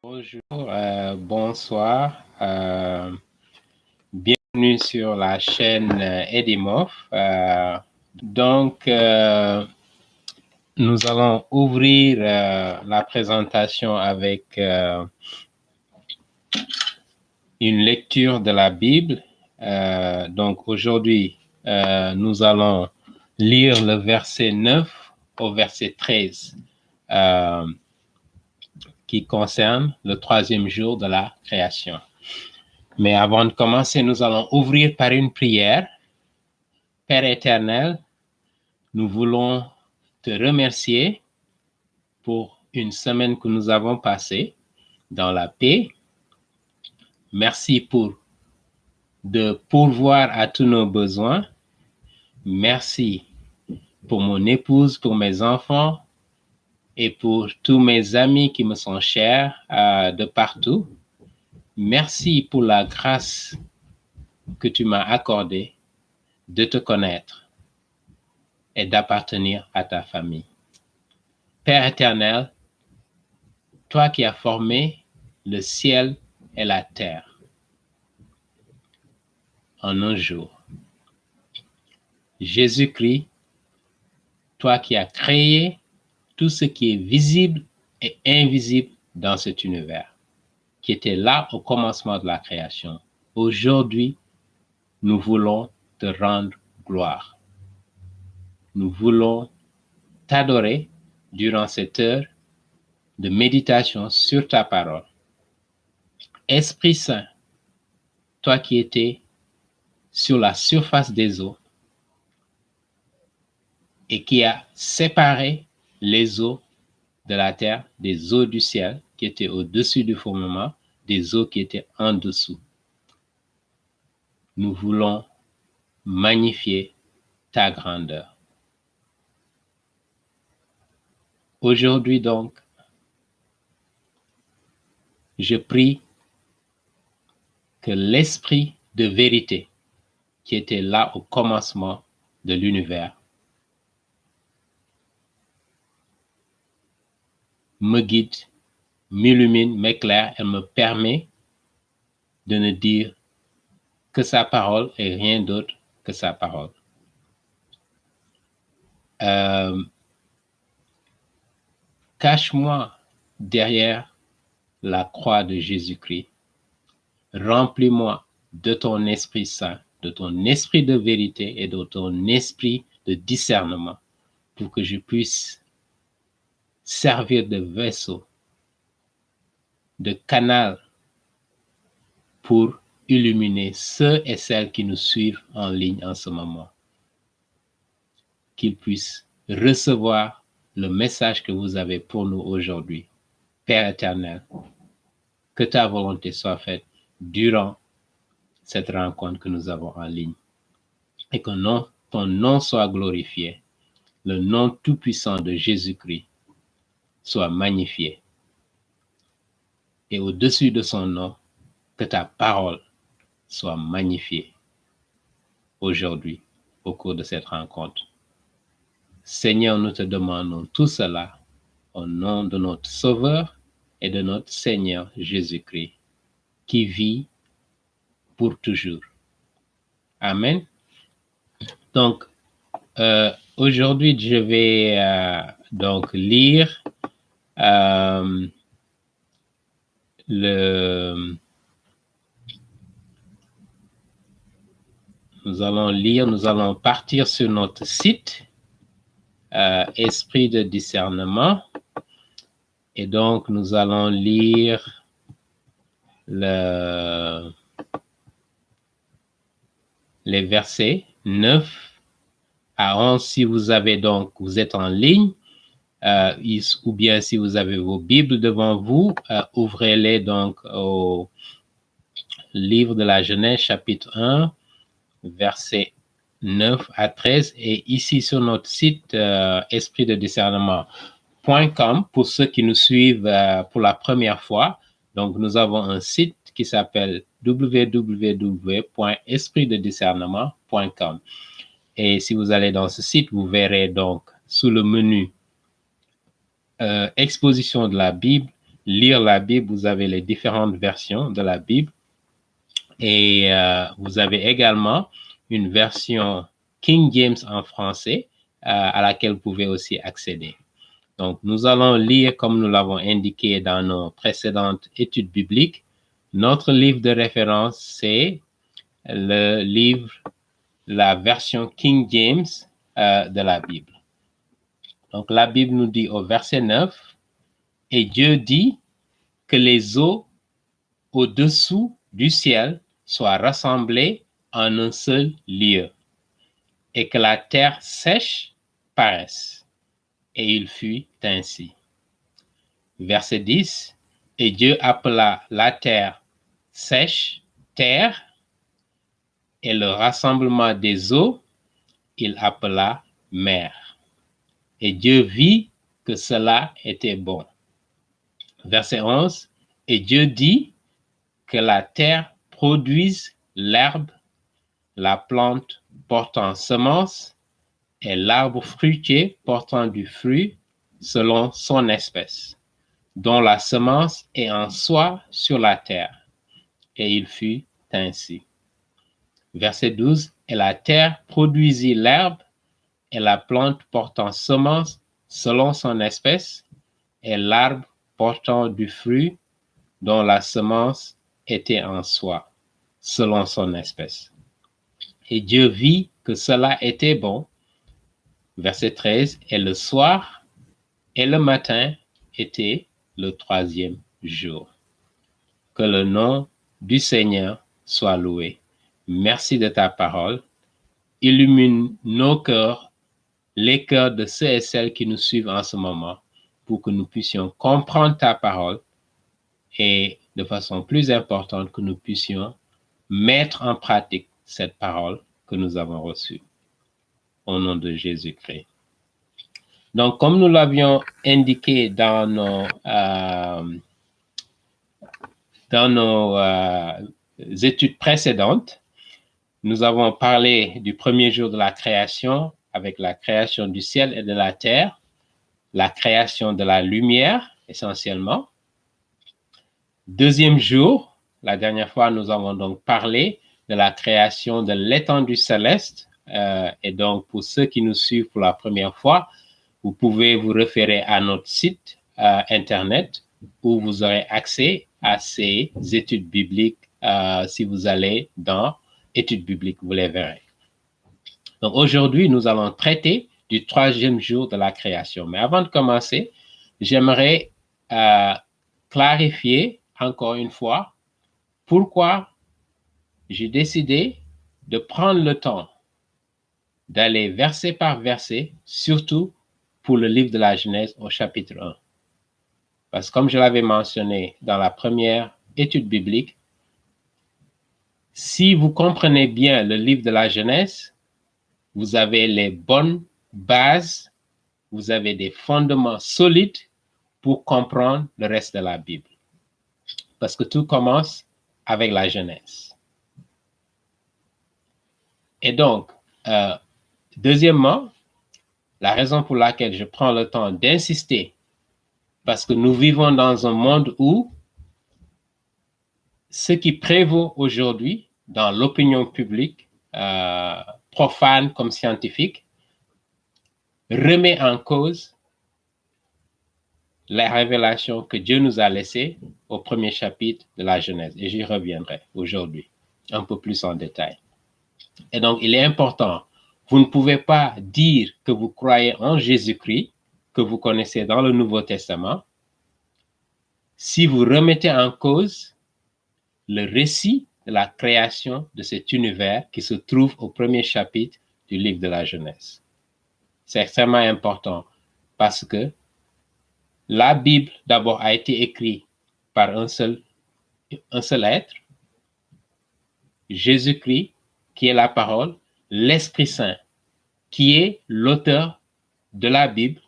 Bonjour, bonsoir. Bienvenue sur la chaîne Edimof. Nous allons ouvrir la présentation avec une lecture de la Bible. Donc aujourd'hui, nous allons lire le verset 9 au verset 13. Qui concerne le troisième jour de la création. Mais avant de commencer, nous allons ouvrir par une prière. Père éternel, nous voulons te remercier pour une semaine que nous avons passée dans la paix. Merci de pourvoir à tous nos besoins. Merci pour mon épouse, pour mes enfants et pour tous mes amis qui me sont chers de partout. Merci pour la grâce que tu m'as accordée de te connaître et d'appartenir à ta famille. Père éternel, toi qui as formé le ciel et la terre en un jour. Jésus-Christ, toi qui as créé tout ce qui est visible et invisible dans cet univers, qui était là au commencement de la création. Aujourd'hui, nous voulons te rendre gloire. Nous voulons t'adorer durant cette heure de méditation sur ta parole. Esprit Saint, toi qui étais sur la surface des eaux et qui a séparé les eaux de la terre des eaux du ciel qui étaient au-dessus du firmament, des eaux qui étaient en dessous. Nous voulons magnifier ta grandeur. Aujourd'hui donc, je prie que l'esprit de vérité qui était là au commencement de l'univers me guide, m'illumine, m'éclaire et me permet de ne dire que sa parole et rien d'autre que sa parole. Cache-moi derrière la croix de Jésus-Christ. Remplis-moi de ton Esprit Saint, de ton esprit de vérité et de ton esprit de discernement pour que je puisse servir de vaisseau, de canal pour illuminer ceux et celles qui nous suivent en ligne en ce moment. Qu'ils puissent recevoir le message que vous avez pour nous aujourd'hui. Père éternel, que ta volonté soit faite durant cette rencontre que nous avons en ligne et que ton nom soit glorifié, le nom tout-puissant de Jésus-Christ soit magnifié et au-dessus de son nom, que ta parole soit magnifiée aujourd'hui au cours de cette rencontre. Seigneur, nous te demandons tout cela au nom de notre Sauveur et de notre Seigneur Jésus-Christ, qui vit pour toujours. Amen. Donc, aujourd'hui, je vais donc lire nous allons partir sur notre site Esprit de discernement et donc nous allons lire les versets 9 à 11 si vous êtes en ligne ou bien si vous avez vos Bibles devant vous, ouvrez-les donc au livre de la Genèse chapitre 1 versets 9 à 13 et ici sur notre site espritdediscernement.com pour ceux qui nous suivent pour la première fois, Donc, nous avons un site qui s'appelle www.espritdediscernement.com. Et si vous allez dans ce site, vous verrez donc sous le menu exposition de la Bible, lire la Bible, vous avez les différentes versions de la Bible. Et vous avez également une version King James en français à laquelle vous pouvez aussi accéder. Donc, nous allons lire, comme nous l'avons indiqué dans nos précédentes études bibliques, notre livre de référence, c'est le livre, la version King James de la Bible. Donc, la Bible nous dit au verset 9, « Et Dieu dit que les eaux au-dessous du ciel soient rassemblées en un seul lieu, et que la terre sèche paraisse. Et il fut ainsi. » Verset 10, « Et Dieu appela la terre sèche, terre, et le rassemblement des eaux, il appela mer. Et Dieu vit que cela était bon. » Verset 11, « Et Dieu dit que la terre produise l'herbe, la plante portant semence, et l'arbre fruitier portant du fruit selon son espèce, dont la semence est en soi sur la terre. Et il fut ainsi. » Verset 12, « Et la terre produisit l'herbe et la plante portant semence selon son espèce, et l'arbre portant du fruit dont la semence était en soi, selon son espèce. Et Dieu vit que cela était bon. » Verset 13, « Et le soir et le matin était le troisième jour. » Que le nom du Seigneur soit loué. Merci de ta parole. Illumine nos cœurs, les cœurs de ceux et celles qui nous suivent en ce moment, pour que nous puissions comprendre ta parole et de façon plus importante, que nous puissions mettre en pratique cette parole que nous avons reçue. Au nom de Jésus-Christ. Donc, comme nous l'avions indiqué dans nos études précédentes, nous avons parlé du premier jour de la création, avec la création du ciel et de la terre, la création de la lumière, essentiellement. Deuxième jour, la dernière fois, nous avons donc parlé de la création de l'étendue céleste. Et donc, pour ceux qui nous suivent pour la première fois, vous pouvez vous référer à notre site Internet où vous aurez accès à ces études bibliques. Si vous allez dans études bibliques, vous les verrez. Donc, aujourd'hui, nous allons traiter du troisième jour de la création. Mais avant de commencer, j'aimerais clarifier encore une fois pourquoi j'ai décidé de prendre le temps d'aller verset par verset, surtout pour le livre de la Genèse au chapitre 1. Parce que comme je l'avais mentionné dans la première étude biblique, si vous comprenez bien le livre de la Genèse, vous avez les bonnes bases, vous avez des fondements solides pour comprendre le reste de la Bible. Parce que tout commence avec la Genèse. Et donc, deuxièmement, la raison pour laquelle je prends le temps d'insister, parce que nous vivons dans un monde où ce qui prévaut aujourd'hui dans l'opinion publique, profane comme scientifique, remet en cause la révélation que Dieu nous a laissée au premier chapitre de la Genèse. Et j'y reviendrai aujourd'hui, un peu plus en détail. Et donc, il est important, vous ne pouvez pas dire que vous croyez en Jésus-Christ, que vous connaissez dans le Nouveau Testament, si vous remettez en cause le récit de la création de cet univers qui se trouve au premier chapitre du livre de la Genèse. C'est extrêmement important parce que la Bible, d'abord, a été écrite par un seul être, Jésus-Christ, qui est la parole, l'Esprit Saint, qui est l'auteur de la Bible,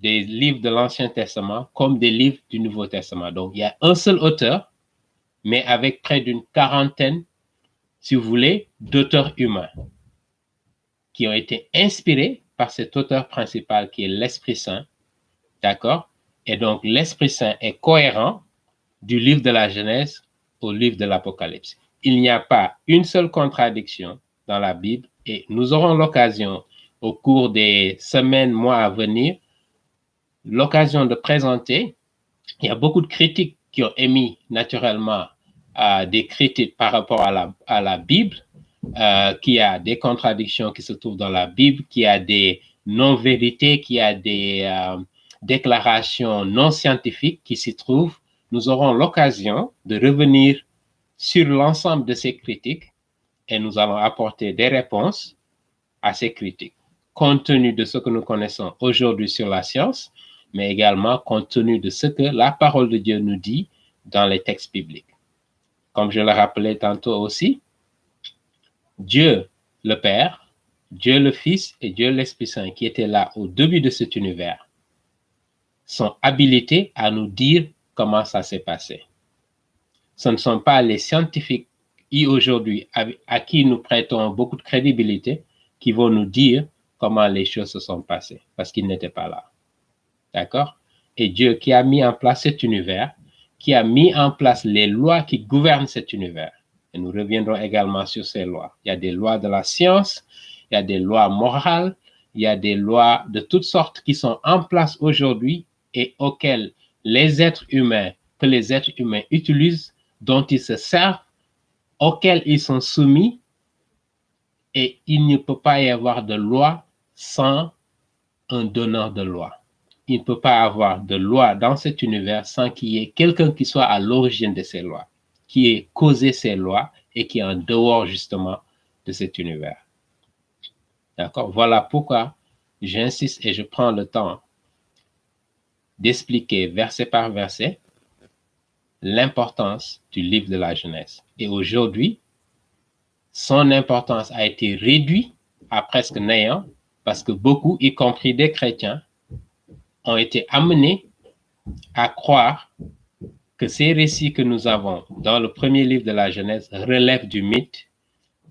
des livres de l'Ancien Testament comme des livres du Nouveau Testament. Donc, il y a un seul auteur, mais avec près d'une quarantaine, si vous voulez, d'auteurs humains qui ont été inspirés par cet auteur principal qui est l'Esprit Saint, d'accord? Et donc, l'Esprit Saint est cohérent du livre de la Genèse au livre de l'Apocalypse. Il n'y a pas une seule contradiction dans la Bible et nous aurons l'occasion au cours des semaines, mois à venir, l'occasion de présenter. Il y a beaucoup de critiques qui ont émis naturellement des critiques par rapport à la Bible, qu'il y a des contradictions qui se trouvent dans la Bible, qu'il y a des non-vérités, qu'il y a des déclarations non scientifiques qui s'y trouvent. Nous aurons l'occasion de revenir sur l'ensemble de ces critiques et nous allons apporter des réponses à ces critiques, compte tenu de ce que nous connaissons aujourd'hui sur la science, mais également compte tenu de ce que la parole de Dieu nous dit dans les textes bibliques. Comme je le rappelais tantôt aussi, Dieu le Père, Dieu le Fils et Dieu l'Esprit Saint qui étaient là au début de cet univers sont habilités à nous dire comment ça s'est passé. Ce ne sont pas les scientifiques aujourd'hui à qui nous prêtons beaucoup de crédibilité qui vont nous dire comment les choses se sont passées parce qu'ils n'étaient pas là. D'accord? Et Dieu qui a mis en place cet univers, qui a mis en place les lois qui gouvernent cet univers. Et nous reviendrons également sur ces lois. Il y a des lois de la science, il y a des lois morales, il y a des lois de toutes sortes qui sont en place aujourd'hui et auxquelles les êtres humains, que les êtres humains utilisent, dont ils se servent, auxquelles ils sont soumis, et il ne peut pas y avoir de loi sans un donneur de loi. Il ne peut pas avoir de loi dans cet univers sans qu'il y ait quelqu'un qui soit à l'origine de ces lois, qui ait causé ces lois et qui est en dehors justement de cet univers. D'accord? Voilà pourquoi j'insiste et je prends le temps d'expliquer verset par verset l'importance du livre de la Genèse. Et aujourd'hui, son importance a été réduite à presque néant parce que beaucoup, y compris des chrétiens, ont été amenés à croire que ces récits que nous avons dans le premier livre de la Genèse relèvent du mythe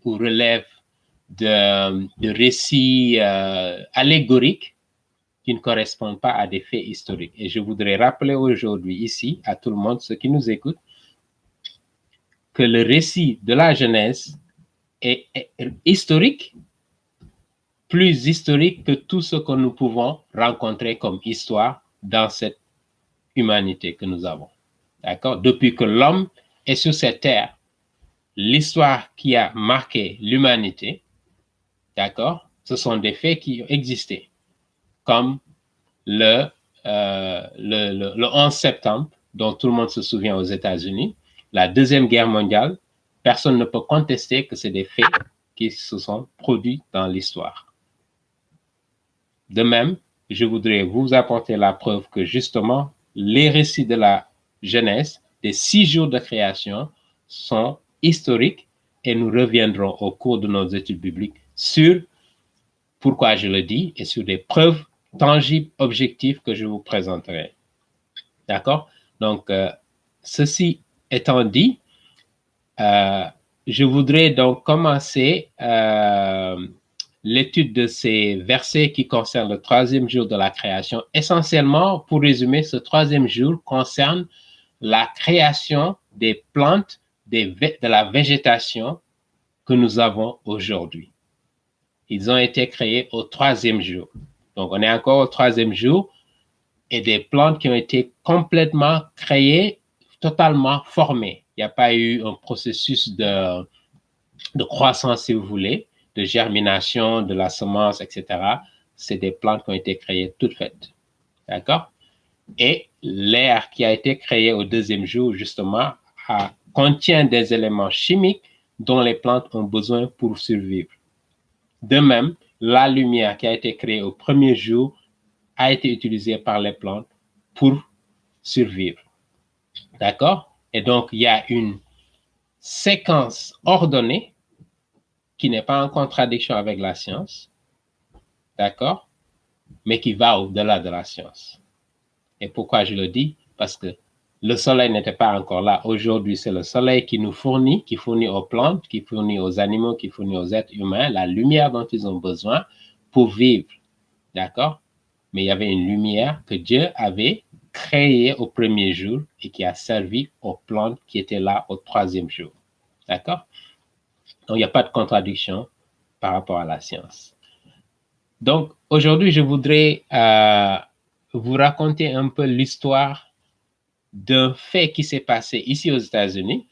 ou relèvent de récits allégoriques qui ne correspondent pas à des faits historiques. Et je voudrais rappeler aujourd'hui ici à tout le monde, ceux qui nous écoutent, que le récit de la Genèse est historique, plus historique que tout ce que nous pouvons rencontrer comme histoire dans cette humanité que nous avons. D'accord? Depuis que l'homme est sur cette terre, l'histoire qui a marqué l'humanité, d'accord, ce sont des faits qui ont existé, comme le 11 septembre, dont tout le monde se souvient aux États-Unis, la Deuxième Guerre mondiale. Personne ne peut contester que c'est des faits qui se sont produits dans l'histoire. De même, je voudrais vous apporter la preuve que justement, les récits de la Genèse, des 6 jours de création, sont historiques et nous reviendrons au cours de nos études bibliques sur pourquoi je le dis et sur des preuves tangibles, objectives que je vous présenterai. D'accord? Donc, ceci étant dit, je voudrais donc commencer l'étude de ces versets qui concernent le 3e jour de la création. Essentiellement, pour résumer, ce 3e jour concerne la création des plantes, de la végétation que nous avons aujourd'hui. Ils ont été créés au 3e jour. Donc, on est encore au 3e jour et des plantes qui ont été complètement créées, totalement formées. Il n'y a pas eu un processus de croissance, si vous voulez, de germination, de la semence, etc. C'est des plantes qui ont été créées toutes faites. D'accord? Et l'air qui a été créé au 2e jour, justement, contient des éléments chimiques dont les plantes ont besoin pour survivre. De même, la lumière qui a été créée au 1er jour a été utilisée par les plantes pour survivre. D'accord? Et donc, il y a une séquence ordonnée qui n'est pas en contradiction avec la science. D'accord? mais qui va au-delà de la science. Et pourquoi je le dis? Parce que le soleil n'était pas encore là. Aujourd'hui, c'est le soleil qui nous fournit, qui fournit aux plantes, qui fournit aux animaux, qui fournit aux êtres humains la lumière dont ils ont besoin pour vivre. D'accord? Mais il y avait une lumière que Dieu avait créée au premier jour et qui a servi aux plantes qui étaient là au troisième jour. D'accord? Donc, il n'y a pas de contradiction par rapport à la science. Donc, aujourd'hui, je voudrais vous raconter un peu l'histoire d'un fait qui s'est passé ici aux États-Unis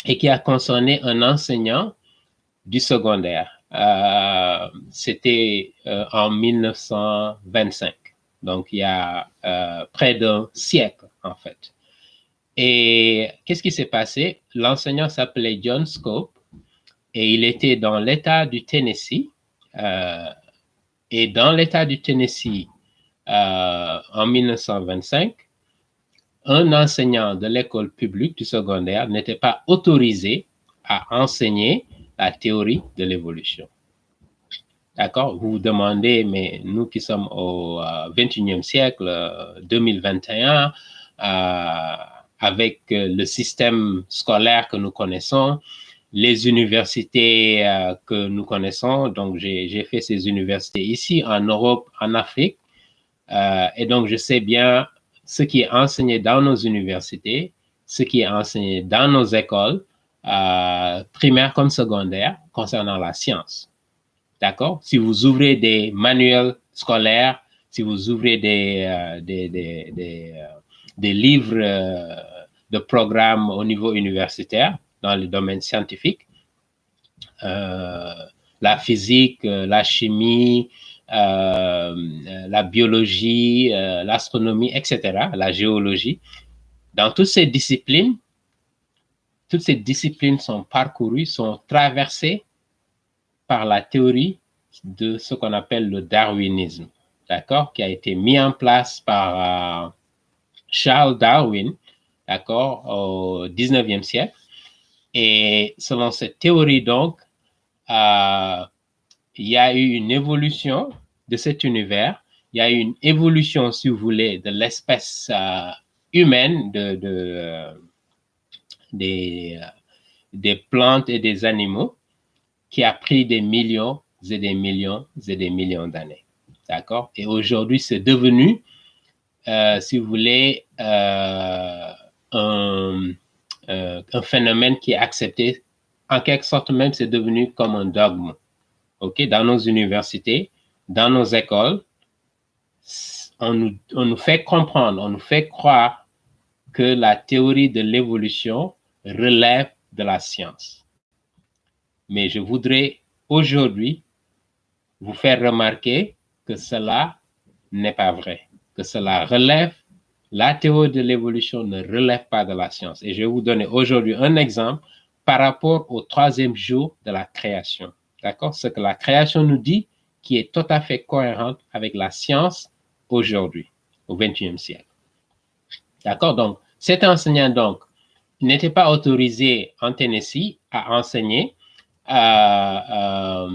et qui a concerné un enseignant du secondaire. C'était en 1925, donc il y a près d'un siècle en fait. Et qu'est-ce qui s'est passé? L'enseignant s'appelait John Scope et il était dans l'État du Tennessee. Et dans l'État du Tennessee, en 1925, un enseignant de l'école publique du secondaire n'était pas autorisé à enseigner la théorie de l'évolution. D'accord? Vous vous demandez, mais nous qui sommes au 21e siècle, 2021, avec le système scolaire que nous connaissons, les universités que nous connaissons, donc j'ai fait ces universités ici, en Europe, en Afrique, et donc je sais bien ce qui est enseigné dans nos universités, ce qui est enseigné dans nos écoles, primaires comme secondaires, concernant la science. D'accord? Si vous ouvrez des manuels scolaires, si vous ouvrez des livres de programmes au niveau universitaire, dans le domaine scientifique, la physique, la chimie, la biologie, l'astronomie, etc., la géologie. Dans toutes ces disciplines sont parcourues, sont traversées par la théorie de ce qu'on appelle le darwinisme, d'accord, qui a été mis en place par Charles Darwin, d'accord, au 19e siècle. Et selon cette théorie, donc, il y a eu une évolution de cet univers, il y a eu une évolution, si vous voulez, de l'espèce humaine, des plantes et des animaux, qui a pris des millions et des millions et des millions d'années. D'accord? Et aujourd'hui, c'est devenu, si vous voulez, un phénomène qui est accepté. En quelque sorte, même, c'est devenu comme un dogme. OK? Dans nos universités, dans nos écoles, on nous fait comprendre, on nous fait croire que la théorie de l'évolution relève de la science. Mais je voudrais aujourd'hui vous faire remarquer que cela n'est pas vrai, que cela relève, la théorie de l'évolution ne relève pas de la science. Et je vais vous donner aujourd'hui un exemple par rapport au troisième jour de la création. D'accord? Ce que la création nous dit, qui est tout à fait cohérente avec la science aujourd'hui, au XXIe siècle. D'accord? Donc, cet enseignant, donc, n'était pas autorisé en Tennessee à enseigner la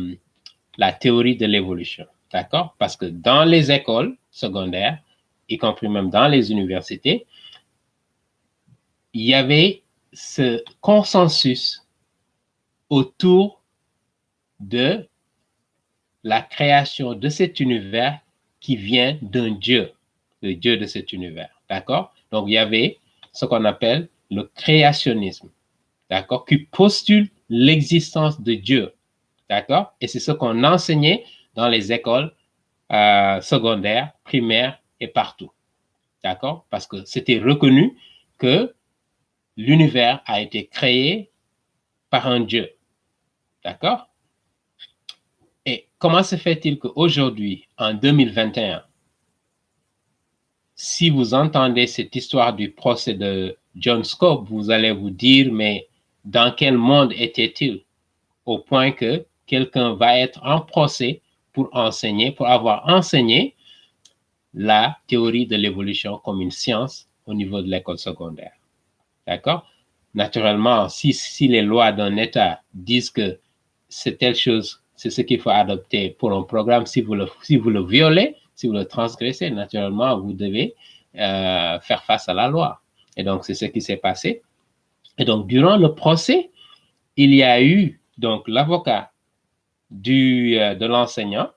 théorie de l'évolution, d'accord? Parce que dans les écoles secondaires, y compris même dans les universités, il y avait ce consensus autour de la création de cet univers qui vient d'un Dieu, le Dieu de cet univers, d'accord? Donc, il y avait ce qu'on appelle le créationnisme, d'accord, qui postule l'existence de Dieu, d'accord? Et c'est ce qu'on enseignait dans les écoles secondaires, primaires et partout, d'accord? Parce que c'était reconnu que l'univers a été créé par un Dieu, d'accord? Et comment se fait-il qu'aujourd'hui, en 2021, si vous entendez cette histoire du procès de John Scope, vous allez vous dire, mais dans quel monde était-il? Au point que quelqu'un va être en procès pour enseigner, pour avoir enseigné la théorie de l'évolution comme une science au niveau de l'école secondaire. D'accord? Naturellement, si les lois d'un État disent que c'est telle chose, c'est ce qu'il faut adopter pour un programme, si vous le violez, Si vous le transgressez, naturellement, vous devez faire face à la loi. Et donc, c'est ce qui s'est passé. Et donc, durant le procès, il y a eu donc l'avocat de l'enseignant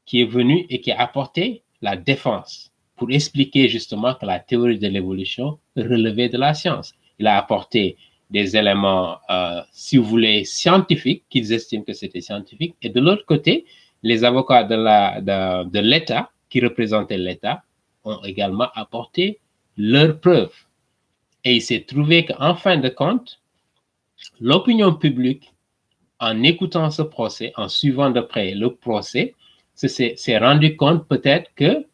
qui est venu et qui a apporté la défense pour expliquer justement que la théorie de l'évolution relevait de la science. Il a apporté des éléments, si vous voulez, scientifiques, qu'ils estiment que c'était scientifique. Et de l'autre côté, les avocats de l'État, qui représentaient l'État, ont également apporté leurs preuves. Et il s'est trouvé qu'en fin de compte, l'opinion publique, en écoutant ce procès, en suivant de près le procès, s'est rendu compte peut-être que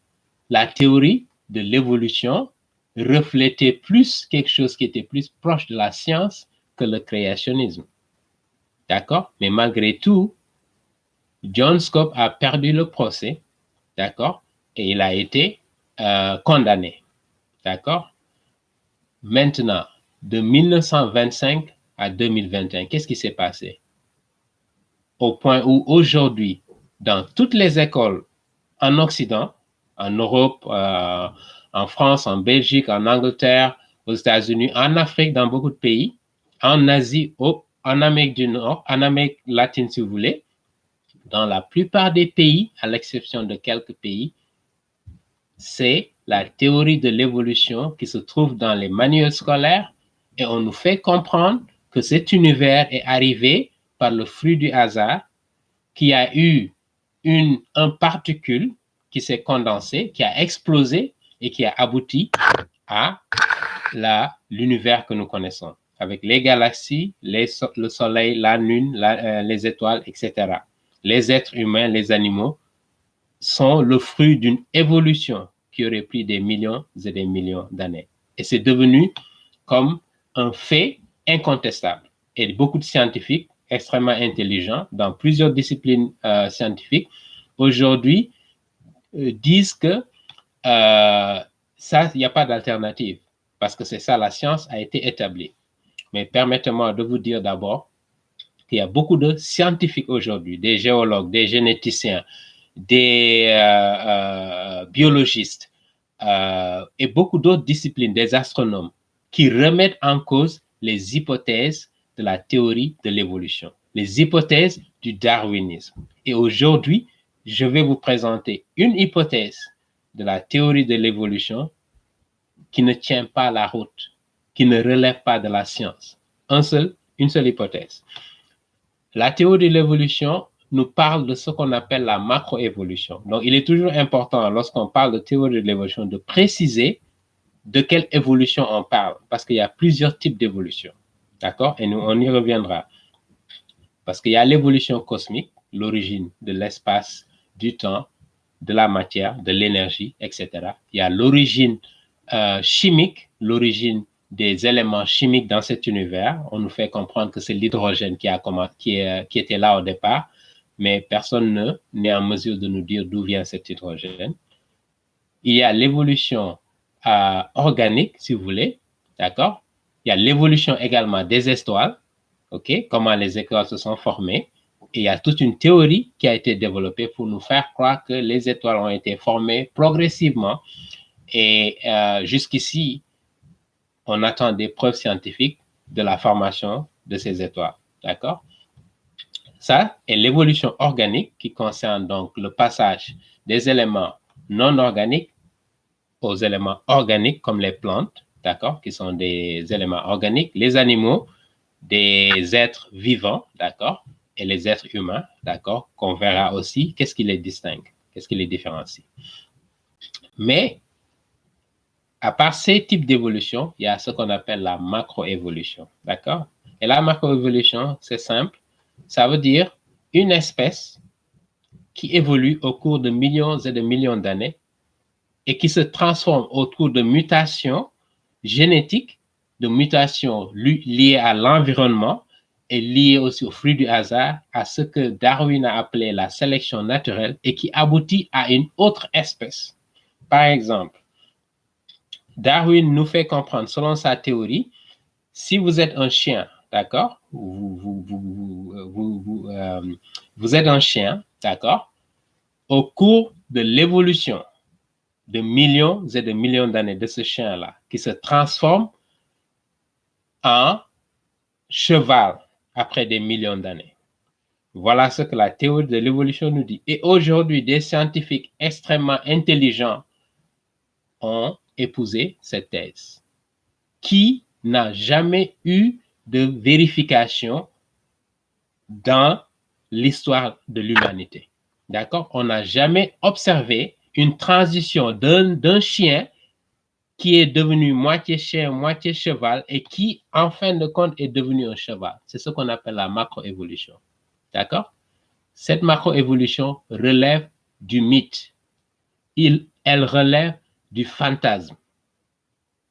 la théorie de l'évolution reflétait plus quelque chose qui était plus proche de la science que le créationnisme. D'accord? Mais malgré tout, John Scott a perdu le procès, d'accord? Et il a été condamné, d'accord? Maintenant, de 1925 à 2021, qu'est-ce qui s'est passé? Au point où aujourd'hui, dans toutes les écoles en Occident, en Europe, en France, en Belgique, en Angleterre, aux États-Unis, en Afrique, dans beaucoup de pays, en Asie, en Amérique du Nord, en Amérique latine, si vous voulez, dans la plupart des pays, à l'exception de quelques pays, c'est la théorie de l'évolution qui se trouve dans les manuels scolaires et on nous fait comprendre que cet univers est arrivé par le fruit du hasard, qui a eu un particule qui s'est condensé, qui a explosé et qui a abouti à l'univers que nous connaissons, avec les galaxies, le soleil, la lune, les étoiles, etc. Les êtres humains, les animaux sont le fruit d'une évolution qui aurait pris des millions et des millions d'années. Et c'est devenu comme un fait incontestable. Et beaucoup de scientifiques extrêmement intelligents dans plusieurs disciplines scientifiques aujourd'hui disent que ça, il n'y a pas d'alternative parce que c'est ça, la science a été établie. Mais permettez-moi de vous dire d'abord qu'il y a beaucoup de scientifiques aujourd'hui, des géologues, des généticiens, des biologistes et beaucoup d'autres disciplines, des astronomes, qui remettent en cause les hypothèses de la théorie de l'évolution, les hypothèses du darwinisme. Et aujourd'hui, je vais vous présenter une hypothèse de la théorie de l'évolution qui ne tient pas la route, qui ne relève pas de la science. Une seule hypothèse. La théorie de l'évolution nous parle de ce qu'on appelle la macroévolution. Donc, il est toujours important, lorsqu'on parle de théorie de l'évolution, de préciser de quelle évolution on parle, parce qu'il y a plusieurs types d'évolution. D'accord? Et nous, on y reviendra. Parce qu'il y a l'évolution cosmique, l'origine de l'espace, du temps, de la matière, de l'énergie, etc. Il y a l'origine chimique, l'origine des éléments chimiques dans cet univers. On nous fait comprendre que c'est l'hydrogène qui était là au départ, mais personne n'est en mesure de nous dire d'où vient cet hydrogène. Il y a l'évolution organique, si vous voulez, d'accord? Il y a l'évolution également des étoiles, ok? Comment les étoiles se sont formées. Et il y a toute une théorie qui a été développée pour nous faire croire que les étoiles ont été formées progressivement. Et jusqu'ici, on attend des preuves scientifiques de la formation de ces étoiles, d'accord? Ça est l'évolution organique qui concerne donc le passage des éléments non organiques aux éléments organiques comme les plantes, d'accord, qui sont des éléments organiques, les animaux, des êtres vivants, d'accord, et les êtres humains, d'accord, qu'on verra aussi, qu'est-ce qui les distingue, qu'est-ce qui les différencie. Mais à part ces types d'évolution, il y a ce qu'on appelle la macroévolution, d'accord? Et la macroévolution, c'est simple, ça veut dire une espèce qui évolue au cours de millions et de millions d'années et qui se transforme autour de mutations génétiques, de mutations liées à l'environnement et liées aussi au fruit du hasard, à ce que Darwin a appelé la sélection naturelle et qui aboutit à une autre espèce. Par exemple, Darwin nous fait comprendre, selon sa théorie, si vous êtes un chien, d'accord, vous êtes un chien, d'accord, au cours de l'évolution de millions et de millions d'années de ce chien-là, qui se transforme en cheval après des millions d'années. Voilà ce que la théorie de l'évolution nous dit. Et aujourd'hui, des scientifiques extrêmement intelligents ont épousé cette thèse, qui n'a jamais eu de vérification dans l'histoire de l'humanité. D'accord? On n'a jamais observé une transition d'un chien qui est devenu moitié chien, moitié cheval et qui, en fin de compte, est devenu un cheval. C'est ce qu'on appelle la macroévolution. D'accord? Cette macroévolution relève du mythe. Elle relève du fantasme.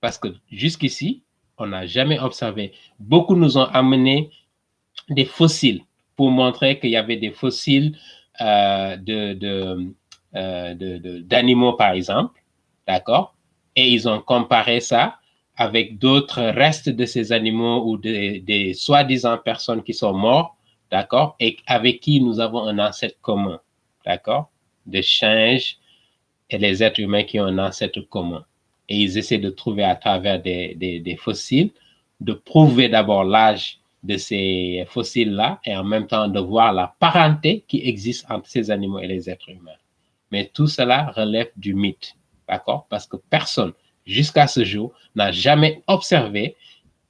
Parce que jusqu'ici, on n'a jamais observé. Beaucoup nous ont amené des fossiles pour montrer qu'il y avait des fossiles d'animaux, par exemple. D'accord? Et ils ont comparé ça avec d'autres restes de ces animaux ou des soi-disant personnes qui sont mortes, d'accord? Et avec qui nous avons un ancêtre commun, d'accord? Des singes et les êtres humains qui ont un ancêtre commun. Et ils essaient de trouver à travers des fossiles, de prouver d'abord l'âge de ces fossiles-là et en même temps de voir la parenté qui existe entre ces animaux et les êtres humains. Mais tout cela relève du mythe, d'accord? Parce que personne, jusqu'à ce jour, n'a jamais observé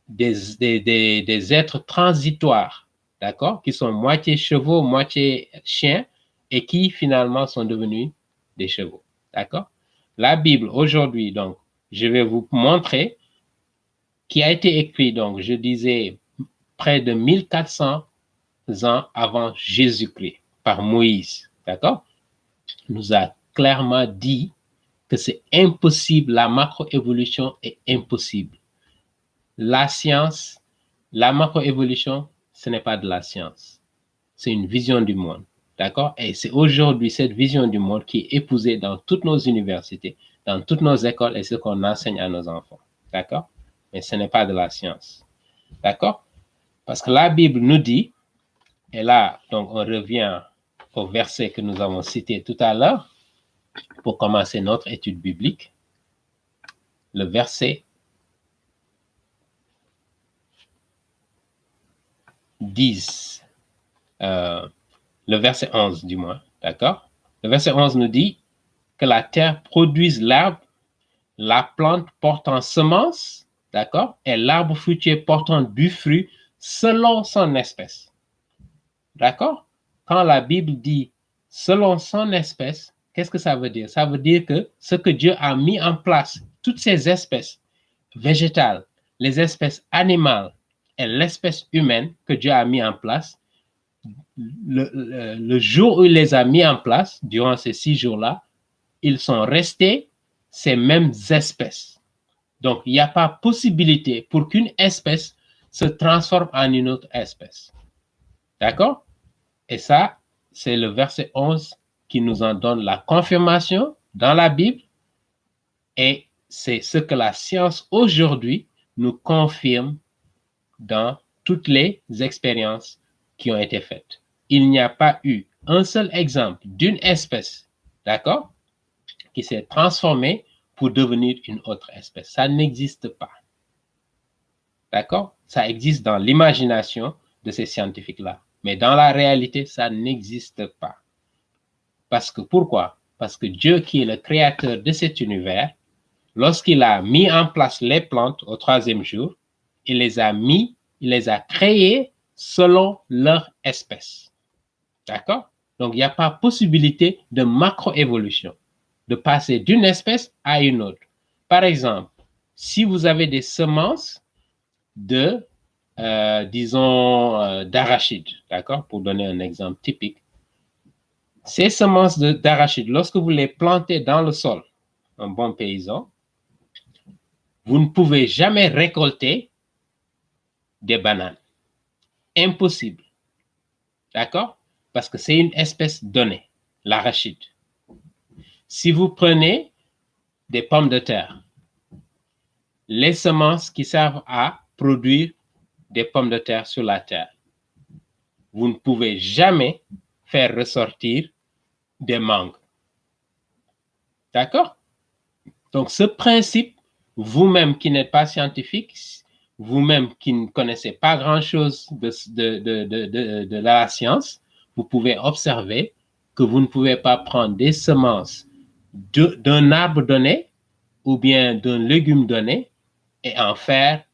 des êtres transitoires, d'accord? Qui sont moitié chevaux, moitié chiens et qui finalement sont devenus des chevaux, d'accord? La Bible aujourd'hui, donc, je vais vous montrer, qui a été écrit, donc, je disais, près de 1400 ans avant Jésus-Christ, par Moïse, d'accord? Nous a clairement dit que c'est impossible, la macroévolution est impossible. La science, la macroévolution, ce n'est pas de la science. C'est une vision du monde, d'accord? Et c'est aujourd'hui cette vision du monde qui est épousée dans toutes nos universités, dans toutes nos écoles et ce qu'on enseigne à nos enfants, d'accord? Mais ce n'est pas de la science, d'accord? Parce que la Bible nous dit, et là, donc on revient au verset que nous avons cité tout à l'heure, pour commencer notre étude biblique, le verset 10, le verset 11 du moins, d'accord? Le verset 11 nous dit que la terre produise l'arbre, la plante portant semence, d'accord? Et l'arbre fruitier portant du fruit selon son espèce. D'accord? Quand la Bible dit selon son espèce, qu'est-ce que ça veut dire? Ça veut dire que ce que Dieu a mis en place, toutes ces espèces végétales, les espèces animales et l'espèce humaine que Dieu a mis en place, le jour où il les a mis en place, durant ces 6 jours-là, ils sont restés ces mêmes espèces. Donc, il n'y a pas possibilité pour qu'une espèce se transforme en une autre espèce. D'accord? Et ça, c'est le verset 11 qui nous en donne la confirmation dans la Bible. Et c'est ce que la science aujourd'hui nous confirme dans toutes les expériences qui ont été faites. Il n'y a pas eu un seul exemple d'une espèce, d'accord, qui s'est transformée pour devenir une autre espèce. Ça n'existe pas. D'accord? Ça existe dans l'imagination de ces scientifiques-là. Mais dans la réalité, ça n'existe pas. Parce que pourquoi? Parce que Dieu, qui est le créateur de cet univers, lorsqu'il a mis en place les plantes au 3e jour, il les a créées selon leur espèce. D'accord? Donc, il n'y a pas possibilité de macroévolution, de passer d'une espèce à une autre. Par exemple, si vous avez des semences d'arachide, d'accord? Pour donner un exemple typique. Ces semences d'arachide, lorsque vous les plantez dans le sol, un bon paysan, vous ne pouvez jamais récolter des bananes. Impossible. D'accord? Parce que c'est une espèce donnée, l'arachide. Si vous prenez des pommes de terre, les semences qui servent à produire des pommes de terre sur la terre, vous ne pouvez jamais faire ressortir des mangues. D'accord? Donc, ce principe, vous-même qui n'êtes pas scientifique, vous-même qui ne connaissez pas grand-chose de la science, vous pouvez observer que vous ne pouvez pas prendre des semences d'un arbre donné ou bien d'un légume donné et en faire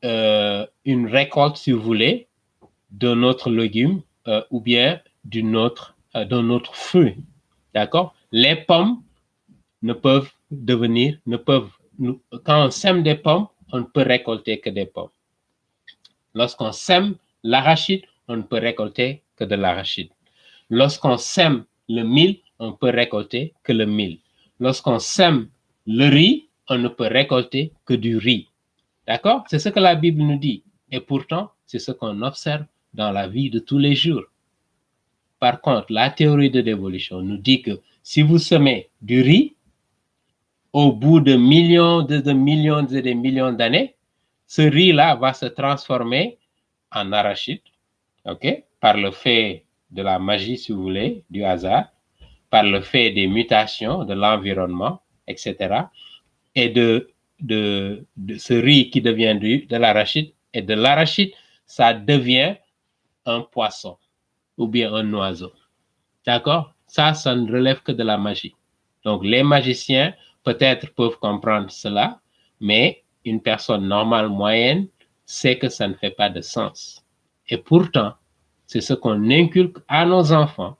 une récolte, si vous voulez, d'un autre légume ou bien d'un autre fruit. D'accord? Les pommes ne peuvent devenir, quand on sème des pommes, on ne peut récolter que des pommes. Lorsqu'on sème l'arachide, on ne peut récolter que de l'arachide. Lorsqu'on sème le mil, on ne peut récolter que le mil. Lorsqu'on sème le riz, on ne peut récolter que du riz. D'accord? C'est ce que la Bible nous dit. Et pourtant, c'est ce qu'on observe dans la vie de tous les jours. Par contre, la théorie de l'évolution nous dit que si vous semez du riz, au bout de millions et des millions d'années, ce riz-là va se transformer en arachide, ok, par le fait de la magie, si vous voulez, du hasard, par le fait des mutations de l'environnement, etc. Et de ce riz qui devient de l'arachide, et de l'arachide, ça devient un poisson ou bien un oiseau. D'accord? Ça ne relève que de la magie. Donc, les magiciens, peut-être, peuvent comprendre cela, mais une personne normale, moyenne, sait que ça ne fait pas de sens. Et pourtant, c'est ce qu'on inculque à nos enfants,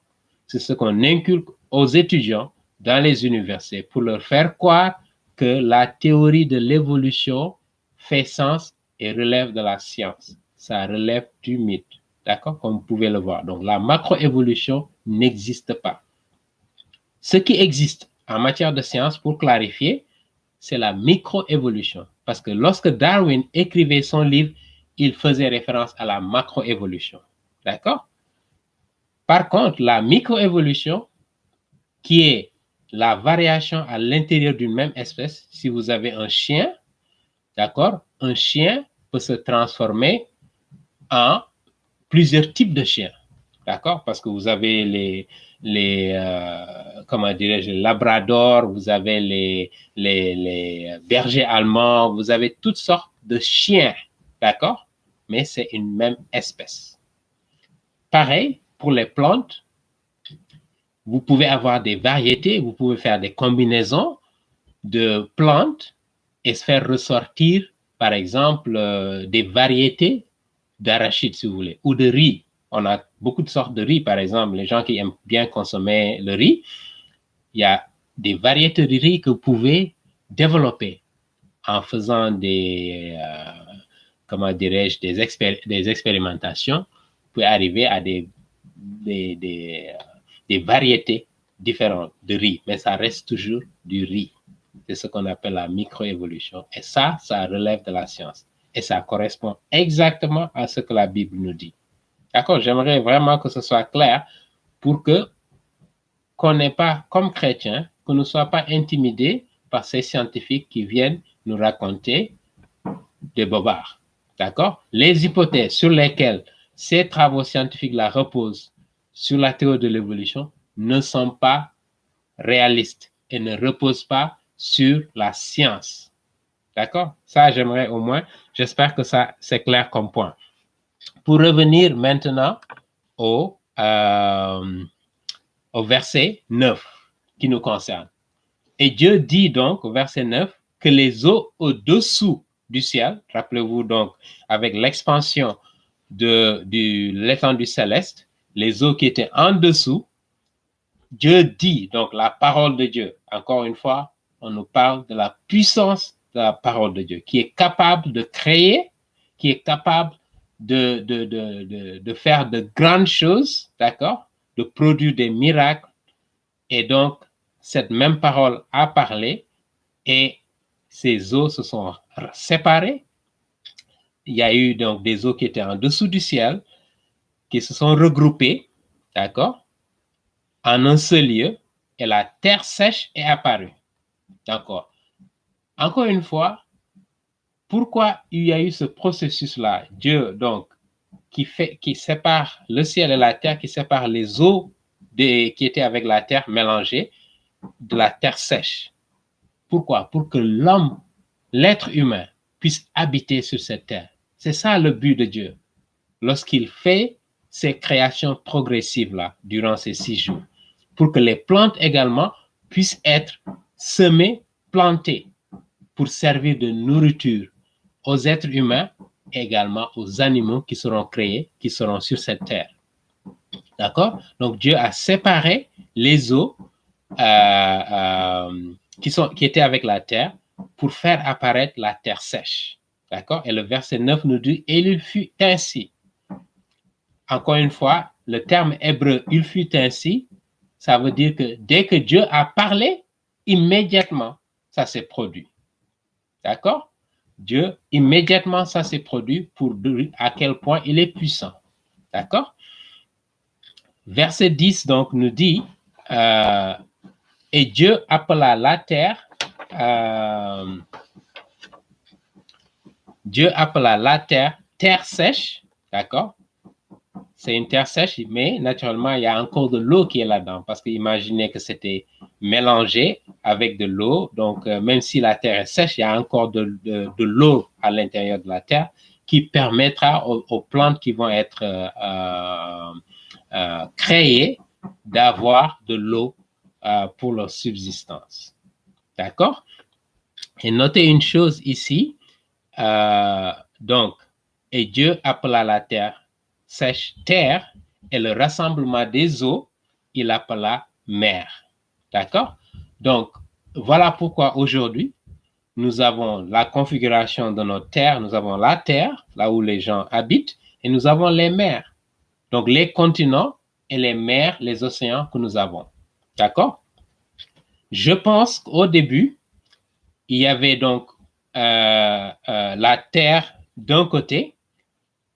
c'est ce qu'on inculque aux étudiants dans les universités pour leur faire croire que la théorie de l'évolution fait sens et relève de la science. Ça relève du mythe. D'accord? Comme vous pouvez le voir. Donc, la macroévolution n'existe pas. Ce qui existe en matière de science, pour clarifier, c'est la microévolution. Parce que lorsque Darwin écrivait son livre, il faisait référence à la macroévolution. D'accord? Par contre, la microévolution, qui est la variation à l'intérieur d'une même espèce, si vous avez un chien, d'accord? Un chien peut se transformer en plusieurs types de chiens, d'accord? Parce que vous avez comment dirais-je, les labradors, vous avez les bergers allemands, vous avez toutes sortes de chiens, d'accord? Mais c'est une même espèce. Pareil pour les plantes, vous pouvez avoir des variétés, vous pouvez faire des combinaisons de plantes et se faire ressortir, par exemple, des variétés d'arachide, si vous voulez, ou de riz. On a beaucoup de sortes de riz, par exemple. Les gens qui aiment bien consommer le riz, il y a des variétés de riz que vous pouvez développer en faisant comment dirais-je, des expérimentations. Vous pouvez arriver à des variétés différentes de riz, mais ça reste toujours du riz. C'est ce qu'on appelle la microévolution. Et ça relève de la science. Et ça correspond exactement à ce que la Bible nous dit. D'accord? J'aimerais vraiment que ce soit clair pour qu'on n'ait pas, comme chrétiens, qu'on ne soit pas intimidés par ces scientifiques qui viennent nous raconter des bobards. D'accord? Les hypothèses sur lesquelles ces travaux scientifiques-là reposent sur la théorie de l'évolution ne sont pas réalistes et ne reposent pas sur la science. D'accord? Ça, j'aimerais au moins, j'espère que ça, c'est clair comme point. Pour revenir maintenant au verset 9 qui nous concerne. Et Dieu dit donc au verset 9 que les eaux au-dessous du ciel, rappelez-vous donc avec l'expansion de l'étendue céleste, les eaux qui étaient en dessous, Dieu dit, donc la parole de Dieu, encore une fois, on nous parle de la puissance de la parole de Dieu, qui est capable de créer, qui est capable de faire de grandes choses, d'accord, de produire des miracles. Et donc, cette même parole a parlé et ces eaux se sont séparées. Il y a eu donc des eaux qui étaient en dessous du ciel, qui se sont regroupées, d'accord, en un seul lieu, et la terre sèche est apparue. D'accord. Encore une fois, pourquoi il y a eu ce processus-là? Dieu, donc, qui sépare le ciel et la terre, qui sépare les eaux qui étaient avec la terre mélangées, de la terre sèche. Pourquoi? Pour que l'homme, l'être humain, puisse habiter sur cette terre. C'est ça le but de Dieu. Lorsqu'il fait ces créations progressives-là durant ces 6 jours, pour que les plantes également puissent être semées, plantées, pour servir de nourriture aux êtres humains et également aux animaux qui seront créés, qui seront sur cette terre. D'accord? Donc Dieu a séparé les eaux qui étaient avec la terre pour faire apparaître la terre sèche. D'accord? Et le verset 9 nous dit, et il fut ainsi. Encore une fois, le terme hébreu, il fut ainsi, ça veut dire que dès que Dieu a parlé, immédiatement, ça s'est produit. D'accord? Dieu, immédiatement, ça s'est produit pour dire à quel point il est puissant. D'accord? Verset 10, donc, nous dit, et Dieu appela la terre, terre sèche, d'accord? C'est une terre sèche, mais naturellement, il y a encore de l'eau qui est là-dedans, parce qu'imaginez que c'était mélangé avec de l'eau, donc même si la terre est sèche, il y a encore de l'eau à l'intérieur de la terre qui permettra aux plantes qui vont être créées d'avoir de l'eau pour leur subsistance. D'accord? Et notez une chose ici, donc, et Dieu appela la terre sèche terre, et le rassemblement des eaux, il appela mer. D'accord? Donc, voilà pourquoi aujourd'hui, nous avons la configuration de notre terre, nous avons la terre, là où les gens habitent, et nous avons les mers. Donc, les continents et les mers, les océans que nous avons. D'accord? Je pense qu'au début, il y avait donc la terre d'un côté,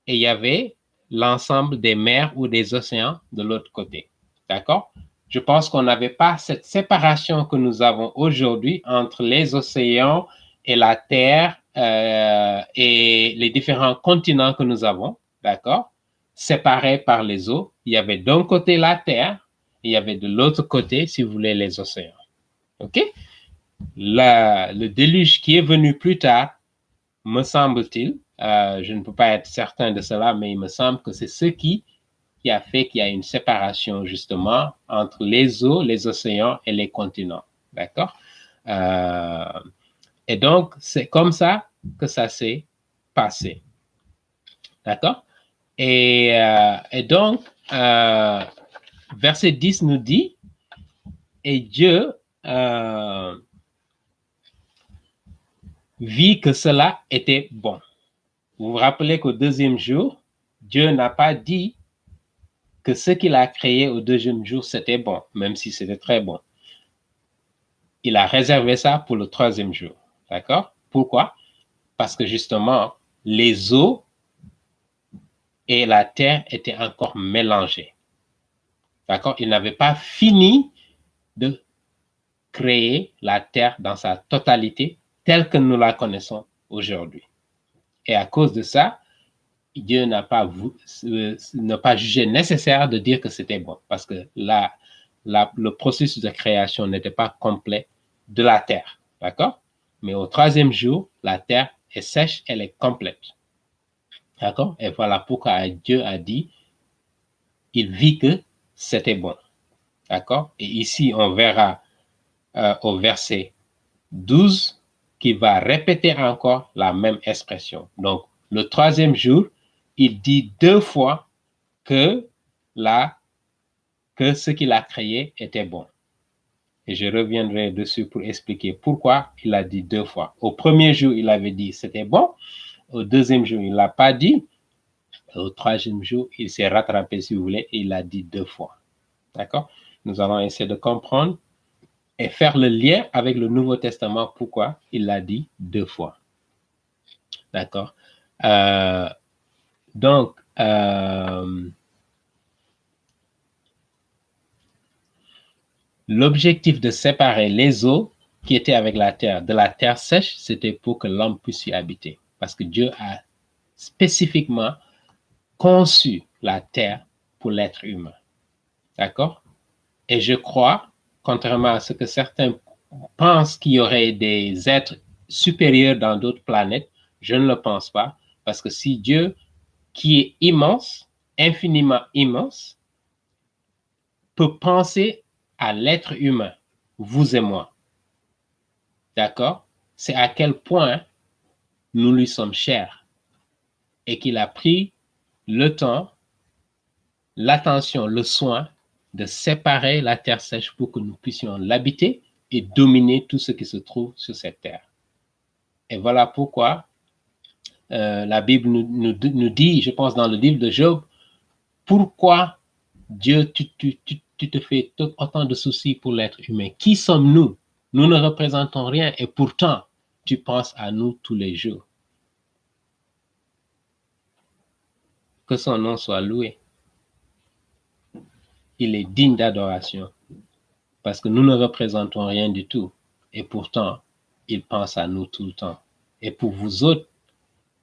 et il y avait l'ensemble des mers ou des océans de l'autre côté. D'accord? Je pense qu'on n'avait pas cette séparation que nous avons aujourd'hui entre les océans et la terre et les différents continents que nous avons. D'accord? Séparés par les eaux. Il y avait d'un côté la terre, et il y avait de l'autre côté, si vous voulez, les océans. OK? Le déluge qui est venu plus tard, me semble-t-il, je ne peux pas être certain de cela, mais il me semble que c'est ce qui a fait qu'il y a une séparation justement entre les eaux, les océans et les continents. D'accord? Et donc, c'est comme ça que ça s'est passé. D'accord? Et donc, verset 10 nous dit, et Dieu vit que cela était bon. Vous vous rappelez qu'au deuxième jour, Dieu n'a pas dit que ce qu'il a créé au deuxième jour, c'était bon, même si c'était très bon. Il a réservé ça pour le troisième jour. D'accord? Pourquoi? Parce que justement, les eaux et la terre étaient encore mélangées. D'accord? Il n'avait pas fini de créer la terre dans sa totalité telle que nous la connaissons aujourd'hui. Et à cause de ça, Dieu n'a pas jugé nécessaire de dire que c'était bon, parce que le processus de création n'était pas complet de la terre, d'accord? Mais au troisième jour, la terre est sèche, elle est complète, d'accord? Et voilà pourquoi Dieu a dit, il vit que c'était bon, d'accord? Et ici, on verra au verset 12 qu'il va répéter encore la même expression. Donc, le troisième jour, il dit 2 fois que ce qu'il a créé était bon. Et je reviendrai dessus pour expliquer pourquoi il a dit 2 fois. Au premier jour, il avait dit c'était bon. Au deuxième jour, il ne l'a pas dit. Au troisième jour, il s'est rattrapé, si vous voulez, et il a dit 2 fois. D'accord? Nous allons essayer de comprendre et faire le lien avec le Nouveau Testament, pourquoi il l'a dit 2 fois. D'accord? Donc, l'objectif de séparer les eaux qui étaient avec la terre de la terre sèche, c'était pour que l'homme puisse y habiter. Parce que Dieu a spécifiquement conçu la terre pour l'être humain. D'accord? Et je crois contrairement à ce que certains pensent qu'il y aurait des êtres supérieurs dans d'autres planètes, je ne le pense pas, parce que si Dieu, qui est immense, infiniment immense, peut penser à l'être humain, vous et moi, d'accord? C'est à quel point nous lui sommes chers et qu'il a pris le temps, l'attention, le soin de séparer la terre sèche pour que nous puissions l'habiter et dominer tout ce qui se trouve sur cette terre. Et voilà pourquoi la Bible nous dit, je pense dans le livre de Job, pourquoi Dieu, tu te fais autant de soucis pour l'être humain. Qui sommes-nous? Nous ne représentons rien et pourtant, tu penses à nous tous les jours. Que son nom soit loué. Il est digne d'adoration parce que nous ne représentons rien du tout et pourtant, il pense à nous tout le temps. Et pour vous autres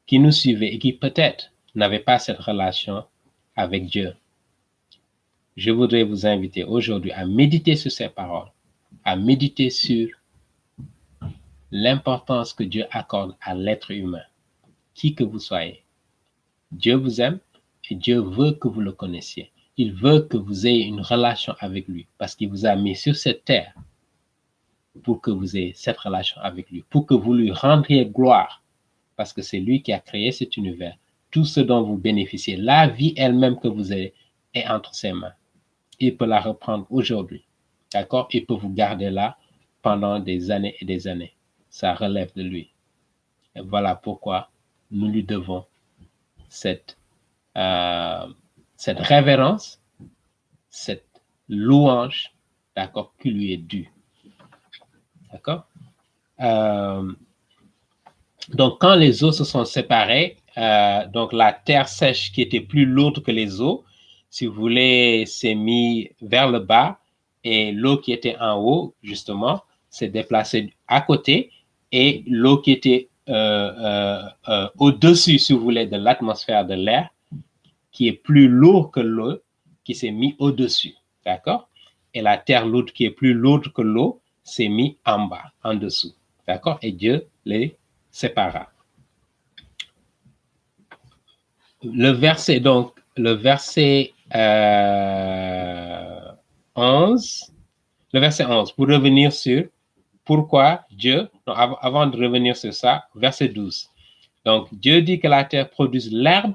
qui nous suivez et qui peut-être n'avez pas cette relation avec Dieu, je voudrais vous inviter aujourd'hui à méditer sur ces paroles, à méditer sur l'importance que Dieu accorde à l'être humain, qui que vous soyez. Dieu vous aime et Dieu veut que vous le connaissiez. Il veut que vous ayez une relation avec lui parce qu'il vous a mis sur cette terre pour que vous ayez cette relation avec lui, pour que vous lui rendiez gloire parce que c'est lui qui a créé cet univers. Tout ce dont vous bénéficiez, la vie elle-même que vous avez est entre ses mains. Il peut la reprendre aujourd'hui, d'accord? Il peut vous garder là pendant des années et des années. Ça relève de lui. Et voilà pourquoi nous lui devons cette révérence, cette louange, d'accord, qui lui est due. D'accord? Donc, quand les eaux se sont séparées, donc la terre sèche qui était plus lourde que les eaux, si vous voulez, s'est mis vers le bas et l'eau qui était en haut, justement, s'est déplacée à côté et l'eau qui était au-dessus, si vous voulez, de l'atmosphère de l'air, qui est plus lourd que l'eau, qui s'est mis au-dessus, d'accord? Et la terre lourde qui est plus lourde que l'eau s'est mis en bas, en dessous, d'accord? Et Dieu les sépara. Le verset 11, pour revenir sur pourquoi Dieu, non, avant de revenir sur ça, verset 12. Donc, Dieu dit que la terre produise l'herbe,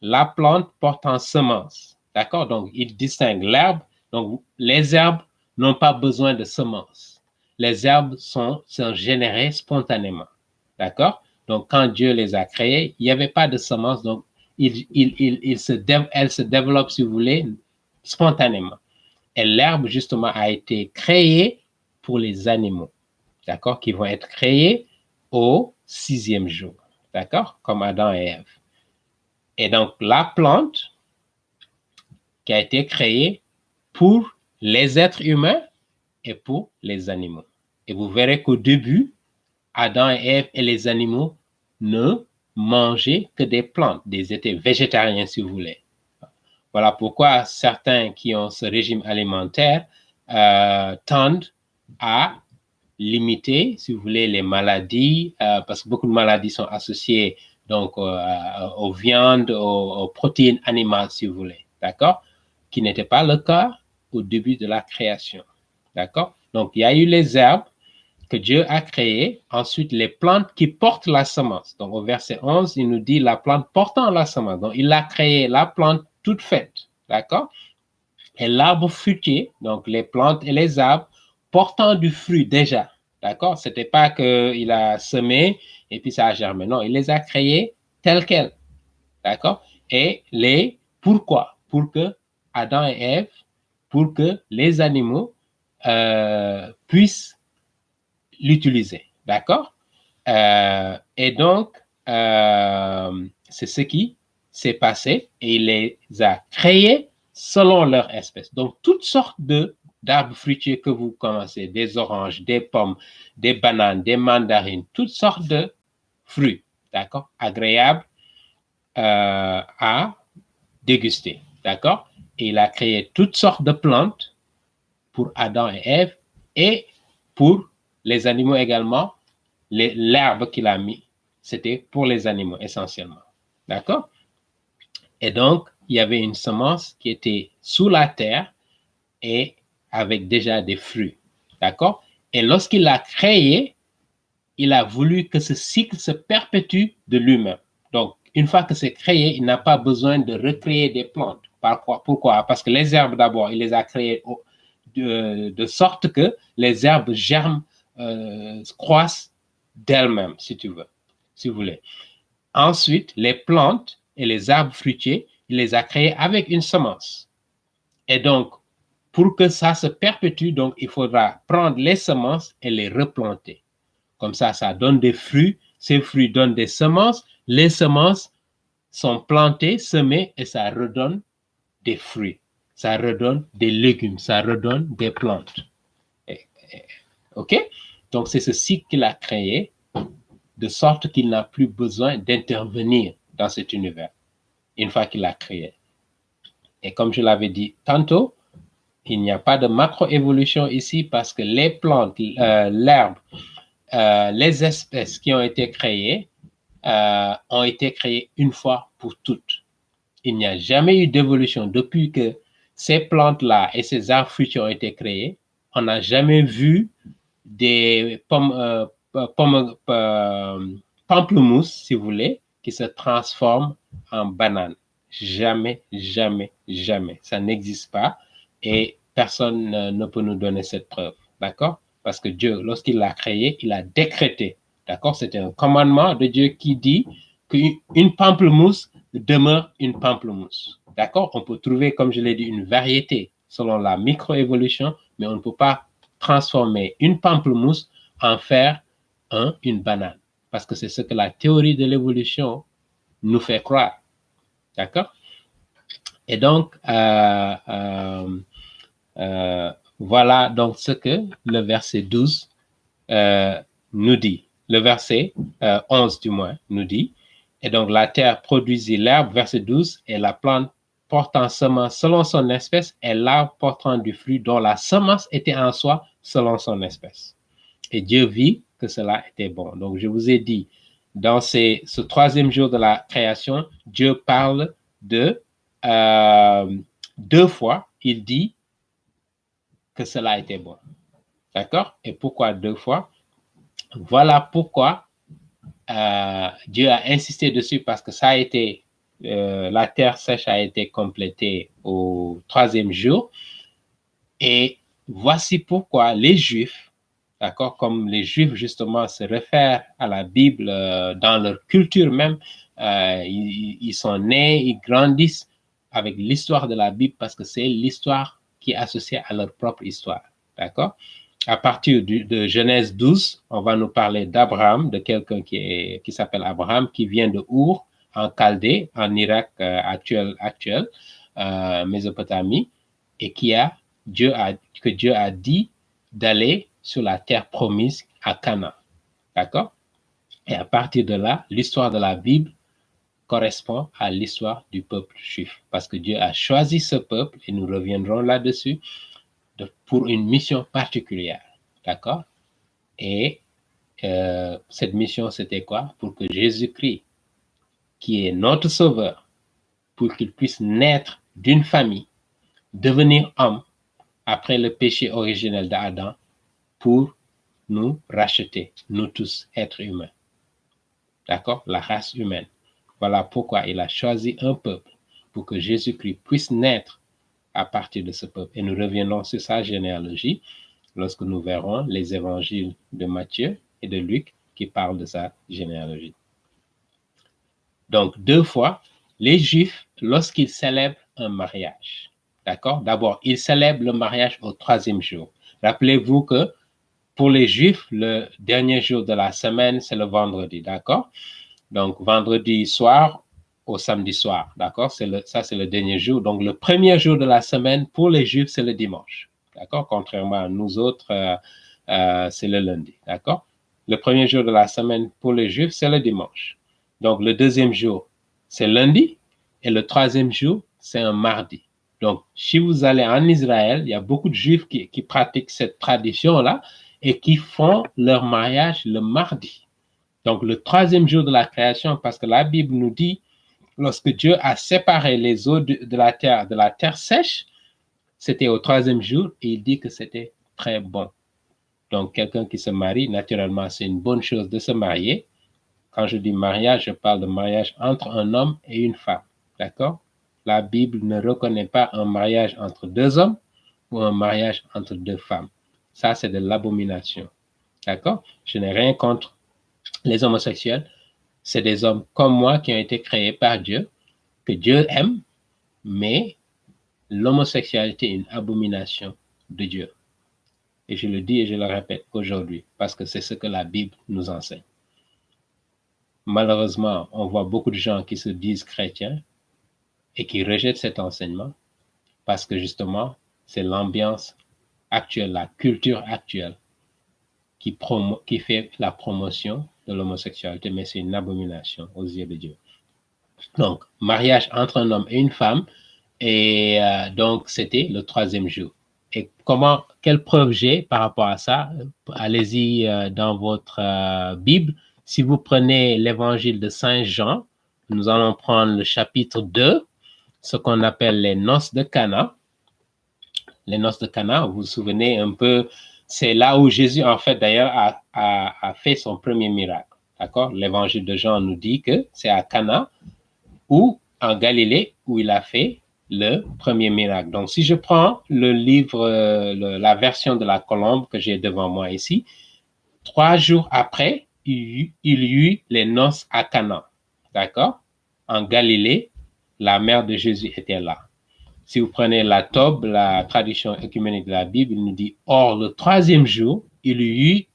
la plante portant semence. D'accord? Donc, il distingue l'herbe. Donc, les herbes n'ont pas besoin de semences. Les herbes sont générées spontanément. D'accord? Donc, quand Dieu les a créées, il n'y avait pas de semences. Donc, elles se développent, si vous voulez, spontanément. Et l'herbe, justement, a été créée pour les animaux. D'accord? Qui vont être créés au 6e jour. D'accord? Comme Adam et Ève. Et donc, la plante qui a été créée pour les êtres humains et pour les animaux. Et vous verrez qu'au début, Adam et Ève et les animaux ne mangeaient que des plantes, ils étaient végétariens si vous voulez. Voilà pourquoi certains qui ont ce régime alimentaire tendent à limiter, si vous voulez, les maladies, parce que beaucoup de maladies sont associées donc aux viandes, aux protéines animales, si vous voulez, d'accord? Qui n'était pas le cas au début de la création, d'accord? Donc, il y a eu les herbes que Dieu a créées, ensuite les plantes qui portent la semence. Donc, au verset 11, il nous dit la plante portant la semence. Donc, il a créé la plante toute faite, d'accord? Et l'arbre fruitier, donc les plantes et les arbres portant du fruit déjà, d'accord? C'était pas qu'il a semé et puis ça a germé. Non, il les a créés telles quelles, d'accord? Et pourquoi? Pour que Adam et Ève, pour que les animaux puissent l'utiliser, d'accord? Et donc, c'est ce qui s'est passé et il les a créés selon leur espèce. Donc, toutes sortes d'arbres fruitiers que vous commencez, des oranges, des pommes, des bananes, des mandarines, toutes sortes de fruits, d'accord, agréables à déguster, d'accord? Et il a créé toutes sortes de plantes pour Adam et Ève et pour les animaux également. L'herbe qu'il a mis, c'était pour les animaux essentiellement. D'accord? Et donc, il y avait une semence qui était sous la terre et avec déjà des fruits. D'accord? Et lorsqu'il l'a créé, il a voulu que ce cycle se perpétue de lui-même. Donc, une fois que c'est créé, il n'a pas besoin de recréer des plantes. Pourquoi? Parce que les herbes, d'abord, il les a créées de sorte que les herbes germent, croissent d'elles-mêmes, si tu veux, si vous voulez. Ensuite, les plantes et les arbres fruitiers, il les a créés avec une semence. Et donc, pour que ça se perpétue, donc, il faudra prendre les semences et les replanter. Comme ça donne des fruits. Ces fruits donnent des semences. Les semences sont plantées, semées, et ça redonne des fruits. Ça redonne des légumes. Ça redonne des plantes. OK? Donc, c'est ce cycle qu'il a créé, de sorte qu'il n'a plus besoin d'intervenir dans cet univers, une fois qu'il l'a créé. Et comme je l'avais dit tantôt, il n'y a pas de macroévolution ici parce que les plantes, l'herbe, les espèces qui ont été créées une fois pour toutes. Il n'y a jamais eu d'évolution depuis que ces plantes-là et ces arbres fruitiers ont été créés. On n'a jamais vu des pamplemousse, si vous voulez, qui se transforment en bananes. Jamais, jamais, jamais. Ça n'existe pas et personne ne peut nous donner cette preuve. D'accord? Parce que Dieu, lorsqu'il l'a créé, il a décrété. D'accord? C'était un commandement de Dieu qui dit qu'une pamplemousse demeure une pamplemousse. D'accord? On peut trouver, comme je l'ai dit, une variété selon la microévolution, mais on ne peut pas transformer une pamplemousse en faire une banane. Parce que c'est ce que la théorie de l'évolution nous fait croire. D'accord? Et donc, voilà donc ce que le verset 12 nous dit. Le verset 11 du moins nous dit. Et donc, la terre produisit l'herbe, verset 12, et la plante portant semence selon son espèce, et l'arbre portant du fruit dont la semence était en soi selon son espèce. Et Dieu vit que cela était bon. Donc, je vous ai dit, dans ce troisième jour de la création, Dieu parle de deux fois, il dit que cela était bon. D'accord? Et pourquoi deux fois? Voilà pourquoi Dieu a insisté dessus, parce que ça a été, la terre sèche a été complétée au troisième jour. Et voici pourquoi les Juifs, d'accord, comme les Juifs justement se réfèrent à la Bible dans leur culture même, ils sont nés, ils grandissent avec l'histoire de la Bible parce que c'est l'histoire qui est associée à leur propre histoire, d'accord? À partir de Genèse 12, on va nous parler d'Abraham, de quelqu'un qui s'appelle Abraham, qui vient de Our, en Chaldée, en Irak actuel, Mésopotamie, et que Dieu a dit d'aller sur la terre promise à Canaan. D'accord? Et à partir de là, l'histoire de la Bible correspond à l'histoire du peuple juif. Parce que Dieu a choisi ce peuple, et nous reviendrons là-dessus, pour une mission particulière. D'accord? Et cette mission, c'était quoi? Pour que Jésus-Christ, qui est notre sauveur, pour qu'il puisse naître d'une famille, devenir homme, après le péché originel d'Adam, pour nous racheter, nous tous, êtres humains. D'accord? La race humaine. Voilà pourquoi il a choisi un peuple, pour que Jésus-Christ puisse naître à partir de ce peuple. Et nous reviendrons sur sa généalogie lorsque nous verrons les évangiles de Matthieu et de Luc qui parlent de sa généalogie. Donc, deux fois, les Juifs, lorsqu'ils célèbrent un mariage, d'accord? D'abord, ils célèbrent le mariage au troisième jour. Rappelez-vous que pour les Juifs, le dernier jour de la semaine, c'est le vendredi, d'accord? Donc, vendredi soir au samedi soir, d'accord? Ça, c'est le dernier jour. Donc, le premier jour de la semaine, pour les Juifs, c'est le dimanche, d'accord? Contrairement à nous autres, c'est le lundi, d'accord? Le premier jour de la semaine, pour les Juifs, c'est le dimanche. Donc, le deuxième jour, c'est lundi. Et le troisième jour, c'est un mardi. Donc, si vous allez en Israël, il y a beaucoup de Juifs qui pratiquent cette tradition-là et qui font leur mariage le mardi. Donc, le troisième jour de la création, parce que la Bible nous dit, lorsque Dieu a séparé les eaux de la terre sèche, c'était au troisième jour et il dit que c'était très bon. Donc, quelqu'un qui se marie, naturellement, c'est une bonne chose de se marier. Quand je dis mariage, je parle de mariage entre un homme et une femme. D'accord? La Bible ne reconnaît pas un mariage entre deux hommes ou un mariage entre deux femmes. Ça, c'est de l'abomination. D'accord? Je n'ai rien contre les homosexuels. C'est des hommes comme moi qui ont été créés par Dieu, que Dieu aime, mais l'homosexualité est une abomination de Dieu. Et je le dis et je le répète aujourd'hui, parce que c'est ce que la Bible nous enseigne. Malheureusement, on voit beaucoup de gens qui se disent chrétiens et qui rejettent cet enseignement parce que justement, c'est l'ambiance actuelle, la culture actuelle qui fait la promotion de l'homosexualité, mais c'est une abomination aux yeux de Dieu. Donc, mariage entre un homme et une femme, et donc c'était le troisième jour. Et quelle preuve j'ai par rapport à ça? Allez-y dans votre Bible. Si vous prenez l'évangile de Saint Jean, nous allons prendre le chapitre 2, ce qu'on appelle les noces de Cana. Les noces de Cana, vous vous souvenez un peu, c'est là où Jésus, en fait, d'ailleurs, a fait son premier miracle. D'accord? L'évangile de Jean nous dit que c'est à Cana ou en Galilée où il a fait le premier miracle. Donc, si je prends le livre, la version de la colombe que j'ai devant moi ici, 3 jours après, il y eut les noces à Cana. D'accord? En Galilée, la mère de Jésus était là. Si vous prenez la Tob, la tradition œcuménique de la Bible, il nous dit, or, le troisième jour, il y eut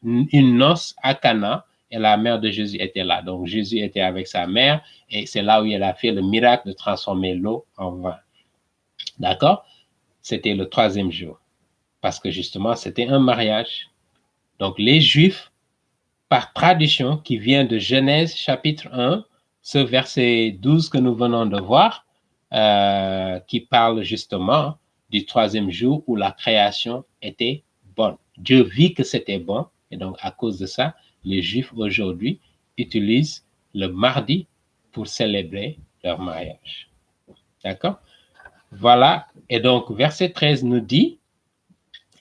une noce à Cana et la mère de Jésus était là. Donc, Jésus était avec sa mère et c'est là où il a fait le miracle de transformer l'eau en vin. D'accord? C'était le troisième jour parce que justement, c'était un mariage. Donc, les Juifs, par tradition, qui vient de Genèse chapitre 1, ce verset 12 que nous venons de voir, qui parle justement du troisième jour où la création était bonne. Dieu vit que c'était bon et donc à cause de ça, les Juifs aujourd'hui utilisent le mardi pour célébrer leur mariage. D'accord? Voilà. Et donc, verset 13 nous dit,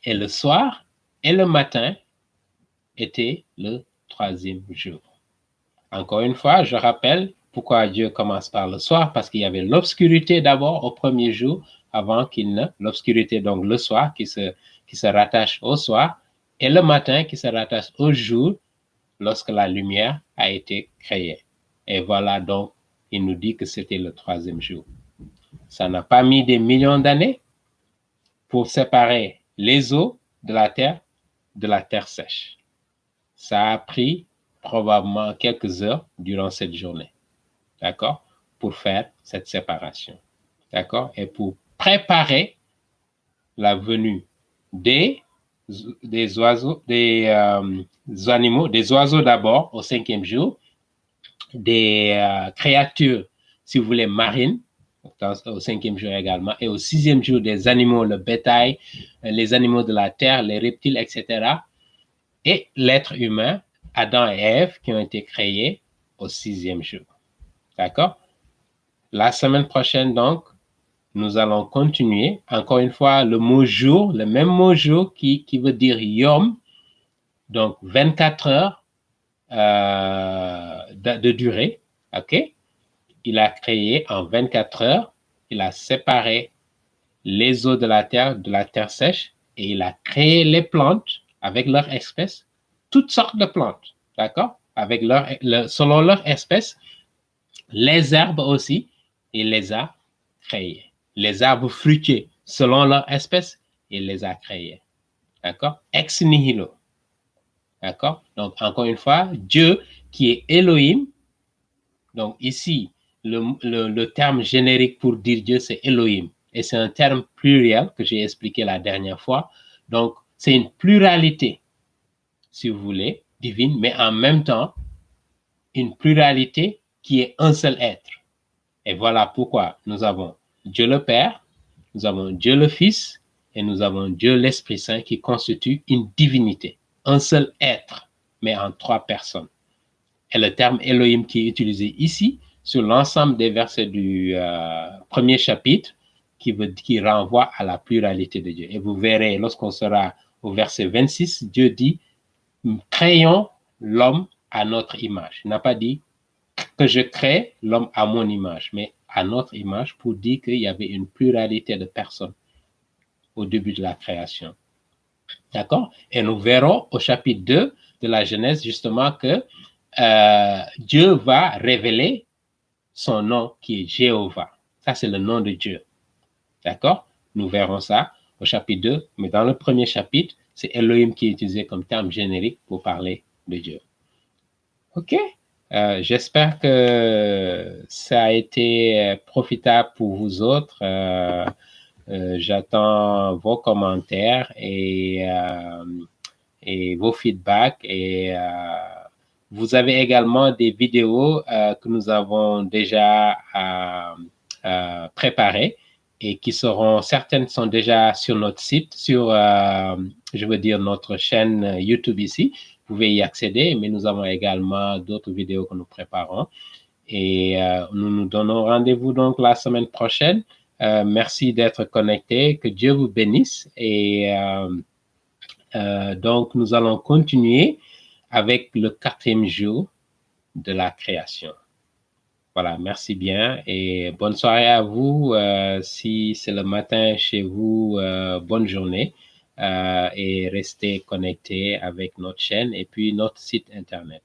et le soir et le matin était le troisième jour. Encore une fois, je rappelle pourquoi Dieu commence par le soir, parce qu'il y avait l'obscurité d'abord au premier jour, avant qu'il ne... L'obscurité, donc le soir, qui se rattache au soir, et le matin qui se rattache au jour, lorsque la lumière a été créée. Et voilà donc, il nous dit que c'était le troisième jour. Ça n'a pas mis des millions d'années pour séparer les eaux de la terre sèche. Ça a pris probablement quelques heures durant cette journée, d'accord, pour faire cette séparation, d'accord, et pour préparer la venue des oiseaux, des animaux, des oiseaux d'abord au 5e jour, des créatures, si vous voulez, marines, au 5e jour également, et au 6e jour des animaux, le bétail, les animaux de la terre, les reptiles, etc., et l'être humain, Adam et Ève, qui ont été créés au 6e jour. D'accord? La semaine prochaine, donc, nous allons continuer. Encore une fois, le mot jour, le même mot jour qui veut dire yom, donc 24 heures de durée. OK? Il a créé en 24 heures, il a séparé les eaux de la terre sèche, et il a créé les plantes avec leur espèce, toutes sortes de plantes, d'accord? Avec selon leur espèce, les herbes aussi, il les a créées. Les arbres fruitiers, selon leur espèce, il les a créés. D'accord? Ex nihilo. D'accord? Donc, encore une fois, Dieu qui est Elohim, donc ici, le terme générique pour dire Dieu, c'est Elohim. Et c'est un terme pluriel que j'ai expliqué la dernière fois. Donc, c'est une pluralité, si vous voulez, divine, mais en même temps, une pluralité qui est un seul être. Et voilà pourquoi nous avons Dieu le Père, nous avons Dieu le Fils et nous avons Dieu l'Esprit Saint qui constitue une divinité, un seul être, mais en 3 personnes. Et le terme Elohim qui est utilisé ici, sur l'ensemble des versets du premier chapitre, qui renvoie à la pluralité de Dieu. Et vous verrez, lorsqu'on sera au verset 26, Dieu dit, créons l'homme à notre image. Il n'a pas dit que je crée l'homme à mon image, mais à notre image pour dire qu'il y avait une pluralité de personnes au début de la création. D'accord? Et nous verrons au chapitre 2 de la Genèse justement que Dieu va révéler son nom qui est Jéhovah. Ça, c'est le nom de Dieu. D'accord? Nous verrons ça au chapitre 2, mais dans le premier chapitre, c'est Elohim qui est utilisé comme terme générique pour parler de Dieu. OK? J'espère que ça a été profitable pour vous autres. J'attends vos commentaires et vos feedbacks. Et vous avez également des vidéos que nous avons déjà préparées et qui seront, certaines sont déjà sur notre site, sur, je veux dire, notre chaîne YouTube ici. Vous pouvez y accéder, mais nous avons également d'autres vidéos que nous préparons. Et nous nous donnons rendez-vous donc la semaine prochaine. Merci d'être connectés. Que Dieu vous bénisse. Et donc, nous allons continuer avec le 4e jour de la création. Voilà, merci bien et bonne soirée à vous. Si c'est le matin chez vous, bonne journée et restez connectés avec notre chaîne et puis notre site internet.